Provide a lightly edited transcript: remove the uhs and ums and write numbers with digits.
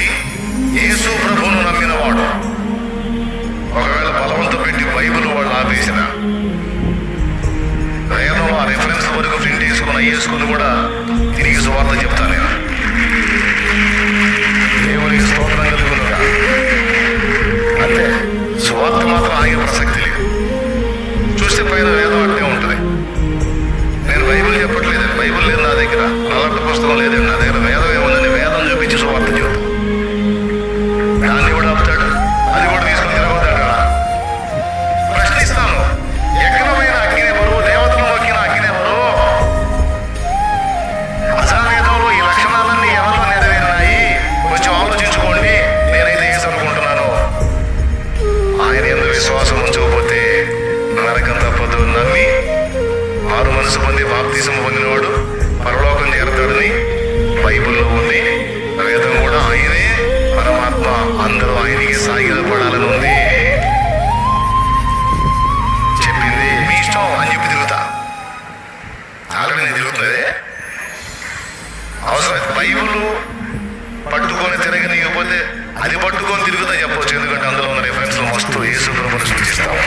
కాబట్టి యేసు ప్రభువును నమ్మిన వాడు ఒకవేళ బలవంతం పెట్టి బైబిల్ వాళ్ళు ఆపేసిన వేదం ఆ రెఫరెన్స్ వరకు ప్రింట్ వేసుకుని కూడా తిరిగి సువార్త చెప్తాను నేను. దేవునికి స్తోత్రం కలుగునుగా. అంతే, సువార్త మాత్రం ఆగే ప్రసక్తి లేదు. చూస్తే పైన వేదం అంటే ఉంటుంది. నేను బైబిల్ చెప్పట్లేదు, బైబిల్ లేదు నా దగ్గర, నల్లటి పుస్తకం లేదండి నా దగ్గర. వేదం ఏముందని వేదం చూపించి సువార్త చెబుతాను. దాన్ని కూడా ఆపుతాడు, అది కూడా తీసుకొని తిరగొద్దాడు. ప్రశ్నిస్తాను, ఎక్కడమైన అగ్గినే బరువు, దేవతలు మొక్కిన అగ్గినే బరువు. అసావేదంలో ఈ లక్షణాలన్నీ ఎవరిలో నెరవేరినాయి కొంచెం ఆలోచించుకోండి. నేనైతే అనుకుంటున్నాను, ఆయన యందు విశ్వాసం ఉంచకపోతే నరకం తప్పదు. నమ్మి మారు మనసు పొంది బాప్తిసం పొందినవాడు పరలోకం చేరతాడని బైబిల్లో ఉంది. వేదం కూడా ఆయనే పరమాత్మ, అందరూ ఆయనకి సాగిలపడాలని ఉంది. చెప్పింది మీ ఇష్టం అని చెప్పి తిరుగుతా. ఆల్రెడీ నేను తిరుగుతున్నదే అవసరం. బైబిల్ పట్టుకొని తిరగనికపోతే అది పట్టుకొని తిరుగుతా చెప్పవచ్చు. ఎందుకంటే అందులో ఉన్న రిఫరెన్స్ మస్తు యేసు ప్రభువుని సూచిస్తాం.